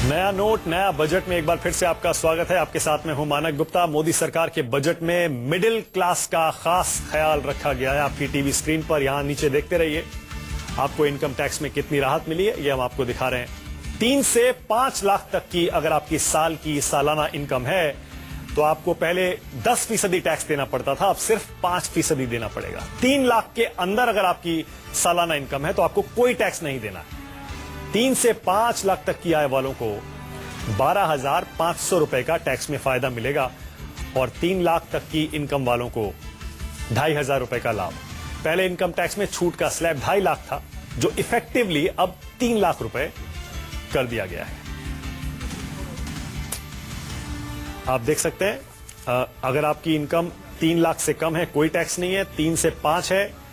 नया नोट, नया बजट में एक बार फिर से आपका स्वागत है। आपके साथ में हूं मानक गुप्ता। मोदी सरकार के बजट में मिडिल क्लास का खास ख्याल रखा गया है। आपकी टीवी स्क्रीन पर यहां नीचे देखते रहिए। आपको इनकम टैक्स में कितनी राहत मिली है ये हम आपको दिखा रहे हैं। 3 से 5 लाख तक की अगर आपकी साल की सालाना इनकम है तो आपको पहले 10% टैक्स देना पड़ता था, अब सिर्फ 5% देना पड़ेगा। 3 लाख के अंदर अगर आपकी सालाना इनकम है तो आपको कोई टैक्स नहीं देना। 3 से 5 लाख तक की आय वालों को 12,500 रुपए का टैक्स में फायदा मिलेगा और 3 लाख तक की इनकम वालों को 2,500 रुपए का लाभ। पहले इनकम टैक्स में छूट का स्लैब 2.5 लाख था, जो इफेक्टिवली अब 3 लाख रुपए कर दिया गया है। आप देख सकते हैं, अगर आपकी इनकम 3 लाख से कम है कोई टैक्स नहीं है, 3 से 5 है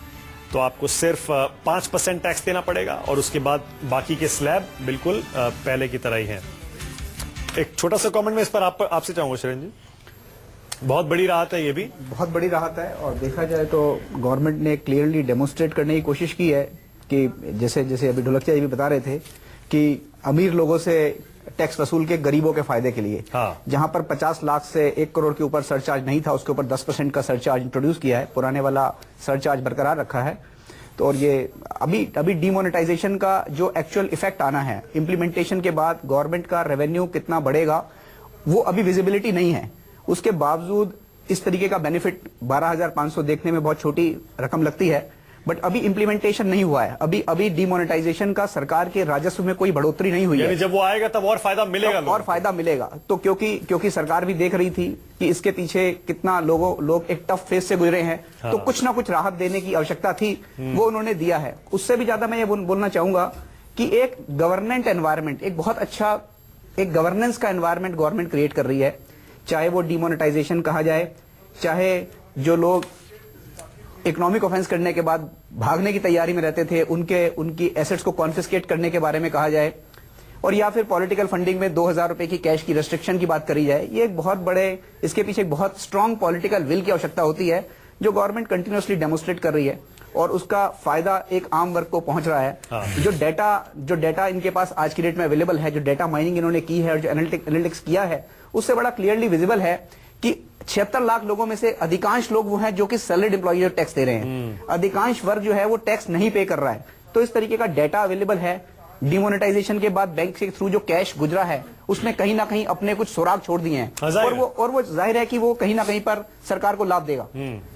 तो आपको सिर्फ 5% टैक्स देना पड़ेगा और उसके बाद बाकी के स्लैब बिल्कुल पहले की तरह ही हैं। एक छोटा सा कमेंट में इस पर आपसे चाहूंगा शरण जी। बहुत बड़ी राहत है, ये भी बहुत बड़ी राहत है और देखा जाए तो गवर्नमेंट ने क्लियरली डेमोन्स्ट्रेट करने की कोशिश की है कि जैसे जैसे अभी ढोलकिया जी भी बता रहे थे कि अमीर लोगों से टैक्स वसूल के गरीबों के फायदे के लिए। हाँ। जहां पर 50 लाख से 1 करोड़ के ऊपर सरचार्ज नहीं था, उसके ऊपर 10% का सरचार्ज इंट्रोड्यूस किया है, पुराने वाला सरचार्ज बरकरार रखा है। तो और ये अभी डीमोनेटाइजेशन का जो एक्चुअल इफेक्ट आना है, इम्प्लीमेंटेशन के बाद गवर्नमेंट का रेवेन्यू कितना बढ़ेगा वो अभी विजिबिलिटी नहीं है। उसके बावजूद इस तरीके का बेनिफिट 12,500 देखने में बहुत छोटी रकम लगती है, बट अभी इम्प्लीमेंटेशन नहीं हुआ है। अभी डीमोनेटाइजेशन का सरकार के राजस्व में कोई बढ़ोतरी नहीं हुई है। जब वो आएगा तब और फायदा मिलेगा, और फायदा मिलेगा। तो क्योंकि सरकार भी देख रही थी कि इसके पीछे कितना लोग एक टफ फेज से गुजरे हैं। हाँ। तो कुछ ना कुछ राहत देने की आवश्यकता थी, वो उन्होंने दिया है। उससे भी ज्यादा मैं ये बोलना चाहूंगा कि एक गवर्नेंट एनवायरमेंट, एक बहुत अच्छा एक गवर्नेंस का एनवायरमेंट गवर्नमेंट क्रिएट कर रही है। चाहे वो डीमोनेटाइजेशन कहा जाए, चाहे जो लोग इकोनॉमिक ऑफेंस करने के बाद भागने की तैयारी में रहते थे उनकी एसेट्स को कॉन्फिस्केट करने के बारे में कहा जाए, और या फिर पॉलिटिकल फंडिंग में 2,000 रुपए की कैश की रेस्ट्रिक्शन की बात करी जाए। ये एक बहुत बड़े, इसके पीछे एक बहुत स्ट्रांग पॉलिटिकल विल की आवश्यकता होती है जो गवर्नमेंट कंटिन्यूअसली डेमोन्स्ट्रेट कर रही है और उसका फायदा एक आम वर्ग को पहुंच रहा है। हाँ। जो डेटा इनके पास आज की डेट में अवेलेबल है, जो डेटा माइनिंग इन्होंने की है और जो एनालिटिक्स किया है, उससे बड़ा क्लियरली विजिबल है कि 76 लाख लोगों में से अधिकांश लोग वो हैं जो कि सैलरीड एम्प्लॉई जो टैक्स दे रहे हैं। अधिकांश वर्ग जो है वो टैक्स नहीं पे कर रहा है। तो इस तरीके का डेटा अवेलेबल है। डिमोनेटाइजेशन के बाद बैंक के थ्रू जो कैश गुजरा है उसमें कहीं ना कहीं अपने कुछ सुराग छोड़ दिए हैं और वो जाहिर है कि वो कहीं ना कहीं पर सरकार को लाभ देगा।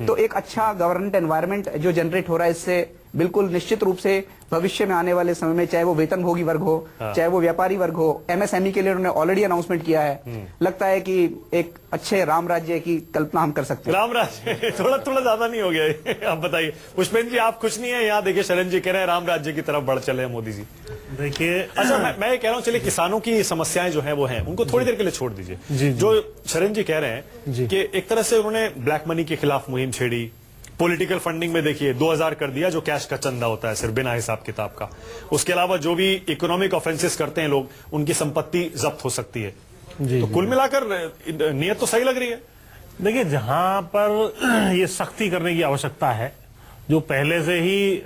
तो एक अच्छा गवर्नेंट एनवायरनमेंट जो जनरेट हो रहा है, इससे बिल्कुल निश्चित रूप से भविष्य में आने वाले समय में चाहे वो वेतनभोगी वर्ग हो, चाहे वो व्यापारी वर्ग हो, एमएसएमई के लिए उन्होंने ऑलरेडी अनाउंसमेंट किया है। लगता है कि एक अच्छे राम राज्य की कल्पना हम कर सकते हैं। राम राज्य थोड़ा ज्यादा नहीं हो गया? आप बताइए पुष्पेंद्र जी, आप खुश नहीं है? यहाँ देखिए शरण जी कह रहे हैं राम राज्य की तरफ बढ़ चले हैं मोदी जी। देखिए, अच्छा मैं कह रहा हूँ, चलिए किसानों की समस्याएं जो हैं वो हैं, उनको थोड़ी देर के लिए छोड़ दीजिए। जो शरण जी कह रहे हैं कि एक तरह से उन्होंने ब्लैक मनी के खिलाफ मुहिम छेड़ी, पॉलिटिकल फंडिंग में देखिए 2,000 कर दिया जो कैश का चंदा होता है सिर्फ बिना हिसाब किताब का। उसके अलावा जो भी इकोनॉमिक ऑफेंसेस करते हैं लोग, उनकी संपत्ति जब्त हो सकती है। तो कुल मिलाकर नियत तो सही लग रही है। देखिए, जहां पर ये सख्ती करने की आवश्यकता है, जो पहले से ही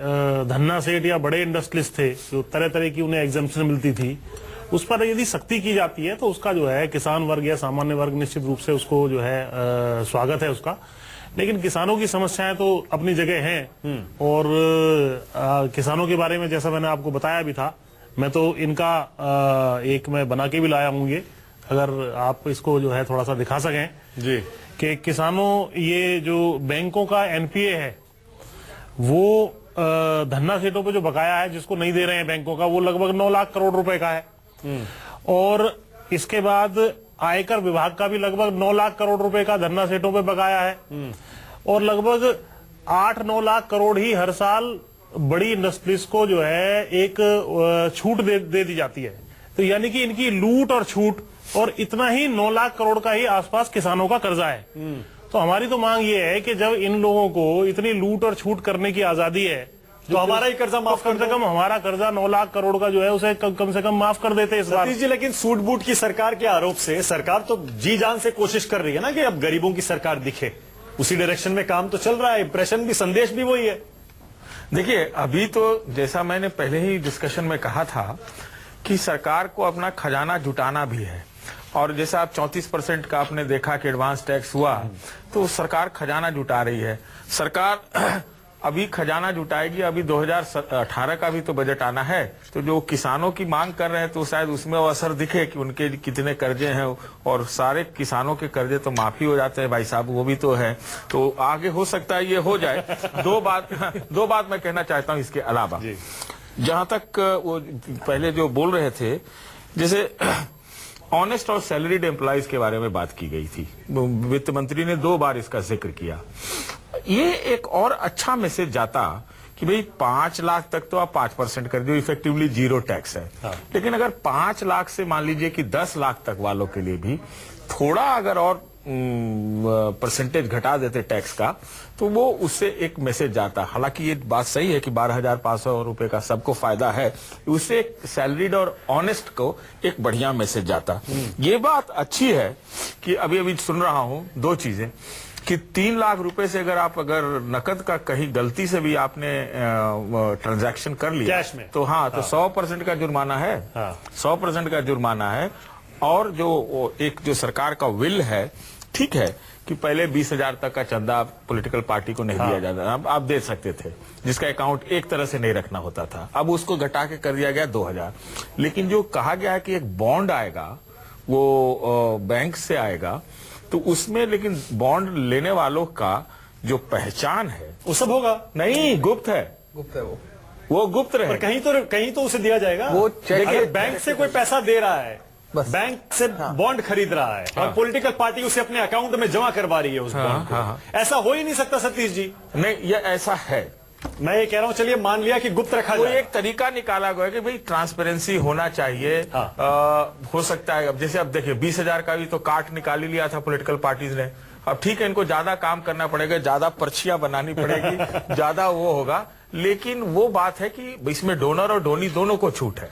धन्ना सेठ या बड़े इंडस्ट्रियलिस्ट थे जो तरह तरह की उन्हें एग्जम्पशन मिलती थी, उस पर यदि सख्ती की जाती है तो उसका जो है किसान वर्ग या सामान्य वर्ग निश्चित रूप से उसको जो है स्वागत है उसका। लेकिन किसानों की समस्याएं तो अपनी जगह हैं और किसानों के बारे में जैसा मैंने आपको बताया भी था, मैं तो इनका एक मैं बना के भी लाया हूँ, अगर आप इसको जो है थोड़ा सा दिखा सकें जी, कि किसानों ये जो बैंकों का एनपीए है वो धन्ना सेठों पे जो बकाया है जिसको नहीं दे रहे हैं बैंकों का, वो लगभग 9 लाख करोड़ रुपए का है। और इसके बाद आयकर विभाग का भी लगभग 9 लाख करोड़ रुपए का धन्ना सेठों पे बकाया है और लगभग 8-9 लाख करोड़ ही हर साल बड़ी इंडस्ट्रीज को जो है एक छूट दे दी जाती है। तो यानी कि इनकी लूट और छूट, और इतना ही 9 लाख करोड़ का ही आसपास किसानों का कर्जा है। तो हमारी तो मांग ये है कि जब इन लोगों को इतनी लूट और छूट करने की आजादी है तो हमारा ही कर्जा माफ कम से कम हमारा कर्जा 9 लाख करोड़ का जो है उसे कम से कम माफ कर देते इस बार जी। लेकिन सूट बूट की सरकार के आरोप से सरकार तो जी जान से कोशिश कर रही है ना कि अब गरीबों की सरकार दिखे, उसी डायरेक्शन में काम तो चल रहा है, इंप्रेशन भी, संदेश भी वही है। देखिए, अभी तो जैसा मैंने पहले ही डिस्कशन में कहा था कि सरकार को अपना खजाना जुटाना भी है। और जैसा आप 34% का आपने देखा कि एडवांस टैक्स हुआ, तो सरकार खजाना जुटा रही है। सरकार अभी खजाना जुटाएगी, अभी 2018 का भी तो बजट आना है, तो जो किसानों की मांग कर रहे हैं तो शायद उसमें वो असर दिखे कि उनके कितने कर्जे हैं, और सारे किसानों के कर्जे तो माफी हो जाते हैं भाई साहब, वो भी तो है। तो आगे हो सकता है ये हो जाए। दो बात मैं कहना चाहता हूँ इसके अलावा, जहां तक वो पहले जो बोल रहे थे, जैसे ऑनेस्ट और सैलरीड एम्प्लॉइज के बारे में बात की गई थी, वित्त मंत्री ने 2 बार इसका जिक्र किया। ये एक और अच्छा मैसेज जाता कि भाई 5 लाख तक तो आप 5% कर दो, इफेक्टिवली 0 टैक्स है। लेकिन अगर 5 लाख से मान लीजिए कि 10 लाख तक वालों के लिए भी थोड़ा अगर और परसेंटेज घटा देते टैक्स का, तो वो उससे एक मैसेज जाता। हालांकि ये बात सही है कि 12,500 रुपए का सबको फायदा है, उससे एक सैलरीड और ऑनेस्ट को एक बढ़िया मैसेज जाता। ये बात अच्छी है कि अभी सुन रहा हूं 2 चीजें, कि 3 लाख रुपए से अगर नकद का कहीं गलती से भी आपने ट्रांजैक्शन कर लिया कैश में, तो हाँ, तो 100% का जुर्माना है। 100% का जुर्माना है। और जो एक जो सरकार का विल है, ठीक है कि पहले 20,000 तक का चंदा पॉलिटिकल पार्टी को नहीं दिया जाता था, आप दे सकते थे, जिसका अकाउंट एक तरह से नहीं रखना होता था। अब उसको घटा के कर दिया गया 2,000। लेकिन जो कहा गया है कि एक बॉन्ड आएगा, वो बैंक से आएगा, तो उसमें लेकिन बॉन्ड लेने वालों का जो पहचान है वो सब होगा नहीं, गुप्त है। गुप्त है वो गुप्त रहे। पर कहीं तो उसे दिया जाएगा। वो देखिए, बैंक से कोई पैसा दे रहा है, बैंक से बॉन्ड खरीद रहा है, और पॉलिटिकल पार्टी उसे अपने अकाउंट में जमा करवा रही है उस बॉन्ड को। ऐसा हो ही नहीं सकता सतीश जी। नहीं, ये ऐसा है। मैं ये कह रहा हूं, चलिए मान लिया कि गुप्त रखा वो जाए। एक तरीका निकाला गया कि भाई ट्रांसपेरेंसी होना चाहिए। हो सकता है अब जैसे अब देखिए 20,000 का भी तो काट निकाल ही लिया था पॉलिटिकल पार्टीज ने। अब ठीक है, इनको ज्यादा काम करना पड़ेगा, ज्यादा पर्चियां बनानी पड़ेगी, ज्यादा वो होगा, लेकिन वो बात है कि इसमें डोनर और डोनी दोनों को छूट है।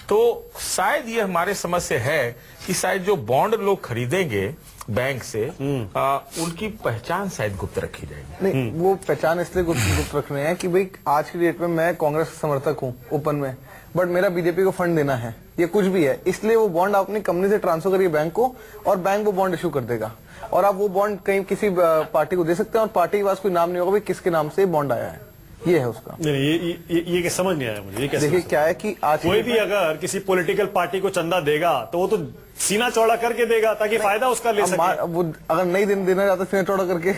तो शायद ये हमारे समझ से है कि शायद जो बॉन्ड लोग खरीदेंगे बैंक से, उनकी पहचान शायद गुप्त रखी जाएगी। नहीं, वो पहचान इसलिए गुप्त रख रहे हैं कि भाई आज की डेट में मैं कांग्रेस समर्थक हूँ ओपन में, बट मेरा बीजेपी को फंड देना है, ये कुछ भी है, इसलिए वो बॉन्ड आप अपनी कंपनी से ट्रांसफर करिए बैंक को, और बैंक वो बॉन्ड इशू कर देगा, और आप वो बॉन्ड कहीं किसी पार्टी को दे सकते हैं, और पार्टी के पास कोई नाम नहीं होगा भाई किसके नाम से बॉन्ड आया है। ये है उसका। नहीं, ये समझ नहीं आया मुझे। देखिए क्या है कि आज कोई भी अगर किसी पॉलिटिकल पार्टी को चंदा देगा तो वो तो सीना चौड़ा करके देगा ताकि फायदा उसका ले सके। वो अगर नहीं देना चाहता सीना चौड़ा करके,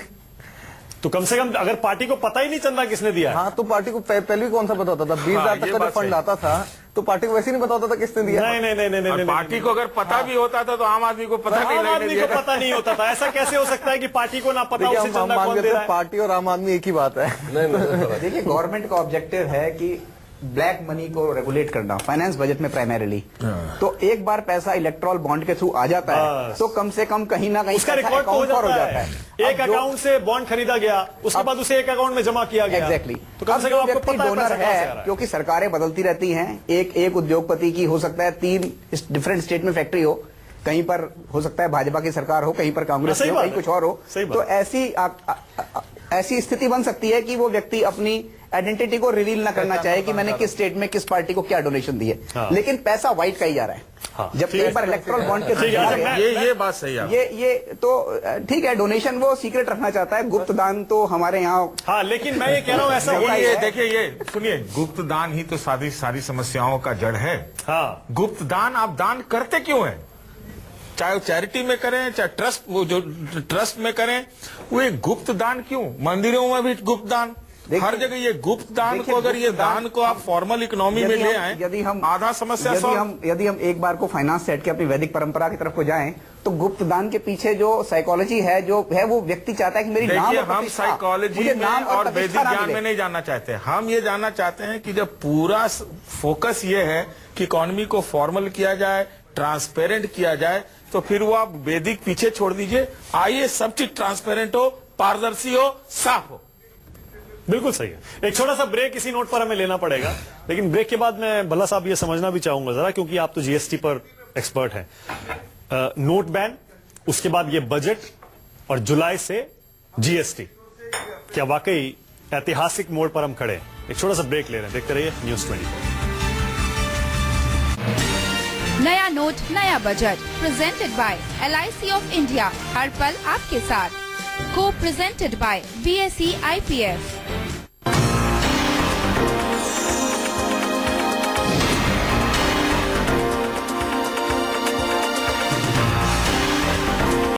तो कम से कम अगर पार्टी को पता ही नहीं चंदा किसने दिया है। हाँ, तो पार्टी को पहले भी कौन सा पता होता था? 20,000 तक का जो फंड आता था तो पार्टी को वैसे ही नहीं पता होता था किसने दिया। नहीं, पार्टी को अगर पता भी होता था तो आम आदमी को पता नहीं होता था। ऐसा कैसे हो सकता है कि पार्टी को ना पता उसे चंदा कौन दे रहा है? पार्टी और आम आदमी एक ही बात है। देखिए, गवर्नमेंट का ऑब्जेक्टिव है कि ब्लैक मनी को रेगुलेट करना, फाइनेंस बजट में प्राइमरीली। तो एक बार पैसा इलेक्ट्रल बॉन्ड के थ्रू आ जाता है तो कम से कम कहीं ना कहीं उसका रिकॉर्ड हो जाता है। एक अकाउंट से बॉन्ड खरीदा गया, उसके बाद उसे एक अकाउंट में जमा किया गया। एग्जैक्टली। तो कम से कम आपको पता डोनर है, क्योंकि सरकारें बदलती रहती हैं। एक उद्योगपति की हो सकता है 3 डिफरेंट स्टेट में फैक्ट्री हो, कहीं पर हो सकता है भाजपा की सरकार हो, कहीं पर कांग्रेस की हो, कहीं कुछ और हो। तो ऐसी स्थिति बन सकती है कि वो व्यक्ति अपनी आइडेंटिटी को रिवील ना करना चाहे कि मैंने किस स्टेट में किस पार्टी को क्या डोनेशन दी है। लेकिन पैसा व्हाइट का ही जा रहा है। जब एक बार इलेक्ट्रल बॉन्ड के ये बात सही है। ये तो ठीक है, डोनेशन वो सीक्रेट रखना चाहता है, गुप्त दान तो हमारे यहाँ। हाँ, लेकिन मैं ये कह रहा हूँ ऐसा देखिए, ये सुनिए, गुप्त दान ही तो सारी समस्याओं का जड़ है। हाँ, गुप्त दान आप दान करते क्यों है? चाहे चैरिटी में करें, चाहे ट्रस्ट में करें, वो एक गुप्त दान क्यों? मंदिरों में भी गुप्त दान, हर जगह ये गुप्त दान को, अगर ये दान को आप फॉर्मल इकोनॉमी में ले आए, यदि हम आधा समस्या यदि हम एक बार को फाइनेंस सेट के अपनी वैदिक परंपरा की तरफ को जाएं, तो गुप्त दान के पीछे जो साइकोलॉजी है, जो है वो व्यक्ति चाहता है कि मेरी नाम और हम साइकोलॉजी में और वैदिक ज्ञान में नहीं जानना चाहते। हम ये जानना चाहते हैं कि जब पूरा फोकस ये है कि इकोनॉमी को फॉर्मल किया जाए, ट्रांसपेरेंट किया जाए, तो फिर वो आप वैदिक पीछे छोड़ दीजिए। आइए सब चीज ट्रांसपेरेंट हो, पारदर्शी हो, साफ हो। बिल्कुल सही है। एक छोटा सा ब्रेक इसी नोट पर हमें लेना पड़ेगा, लेकिन ब्रेक के बाद मैं भल्ला साहब ये समझना भी चाहूंगा जरा, क्योंकि आप तो जीएसटी पर एक्सपर्ट हैं। नोट बैन, उसके बाद ये बजट, और जुलाई से जीएसटी, क्या वाकई ऐतिहासिक मोड़ पर हम खड़े हैं? एक छोटा सा ब्रेक ले रहे हैं, देखते रहिए न्यूज़ 24। नया नोट नया budget presented by LIC of India, हर पल आपके साथ। को प्रेजेंटेड बाय BSE IPF।